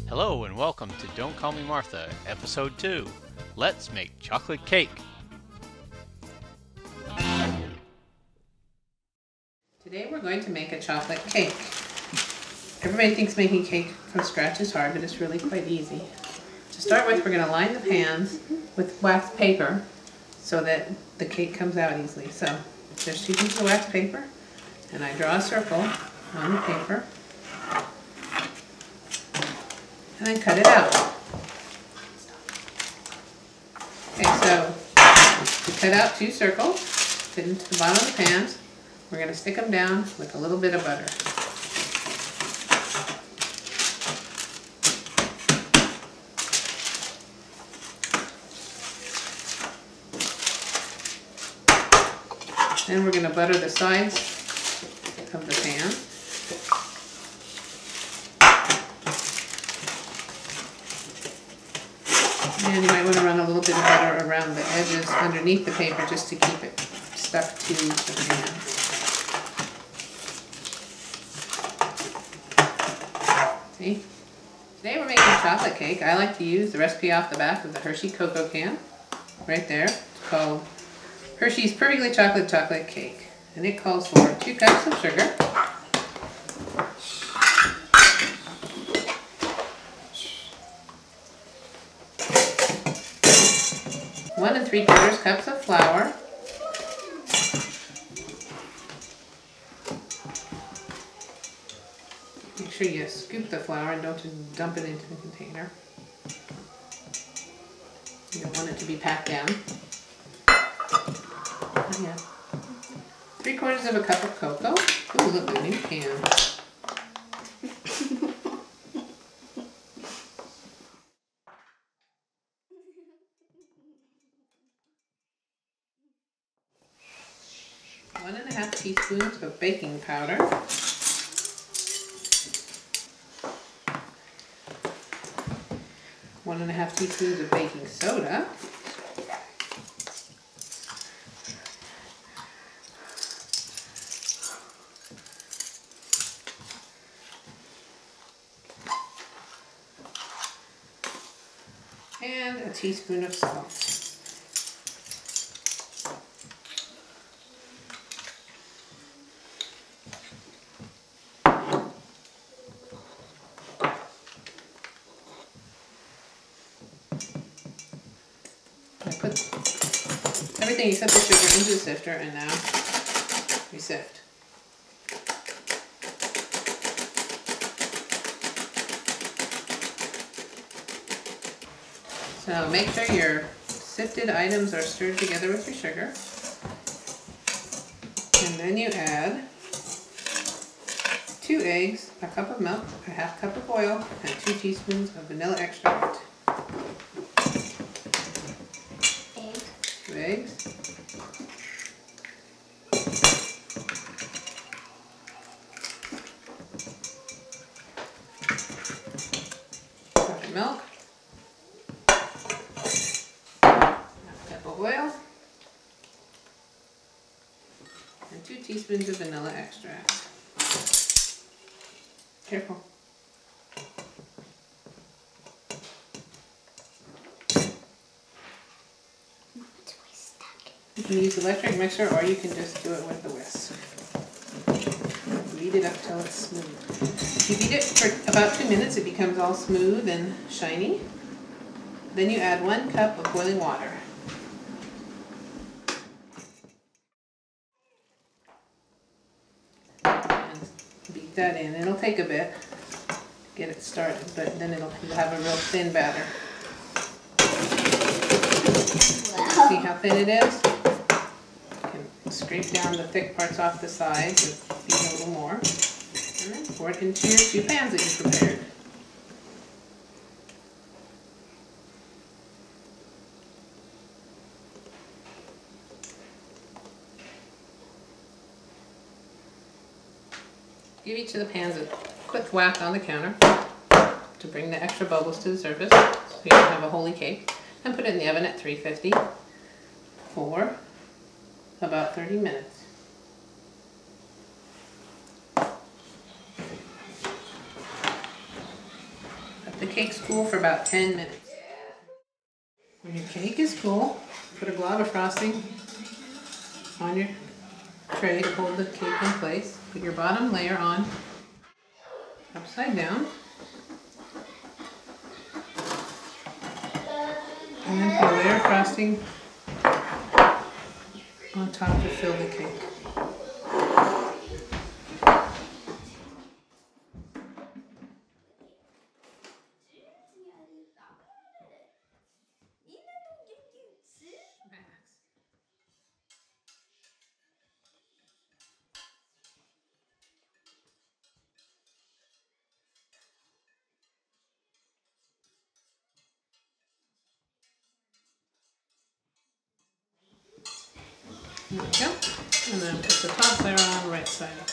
Hello and welcome to Don't Call Me Martha, Episode 2. Let's make chocolate cake. Today we're going to make a chocolate cake. Everybody thinks making cake from scratch is hard, but it's really quite easy. To start with, we're going to line the pans with wax paper so that the cake comes out easily. So there's 2 pieces of wax paper, and I draw a circle on the paper and then cut it out. Okay, so we cut out 2 circles, fit into the bottom of the pans. We're going to stick them down with a little bit of butter. Then we're going to butter the sides of the pan. And you might want to run a little bit of butter around the edges underneath the paper just to keep it stuck to the pan. See? Today we're making a chocolate cake. I like to use the recipe off the back of the Hershey cocoa can. Right there. It's called Hershey's Perfectly Chocolate Cake. And it calls for 2 cups of sugar, 1 3/4 cups of flour, make sure you scoop the flour and don't just dump it into the container. You don't want it to be packed down. Yeah. 3/4 cup of cocoa. Ooh, look, a new can. One and a half teaspoons of baking powder. 1 1/2 teaspoons of baking soda. And a teaspoon of salt. I put everything except the sugar into the sifter, and now we sift. So make sure your sifted items are stirred together with your sugar. And then you add 2 eggs, a cup of milk, a 1/2 cup of oil, and 2 teaspoons of vanilla extract. 2 eggs. Cup of milk. Oil, and 2 teaspoons of vanilla extract. Careful. You can use electric mixer, or you can just do it with a whisk. Beat it up till it's smooth. If you beat it for about 2 minutes, it becomes all smooth and shiny. Then you add 1 cup of boiling water. Beat that in. It'll take a bit to get it started, but then you'll have a real thin batter. Wow. See how thin it is? You can scrape down the thick parts off the sides and beat a little more. And then pour it into your 2 pans that you prepared. Give each of the pans a quick whack on the counter to bring the extra bubbles to the surface so you don't have a holy cake, and put it in the oven at 350 for about 30 minutes. Let the cakes cool for about 10 minutes. When your cake is cool, put a glob of frosting on your tray to hold the cake in place. Put your bottom layer on upside down. And then put a layer of frosting on top to fill the cake. There we go. And then put the top layer on right side up.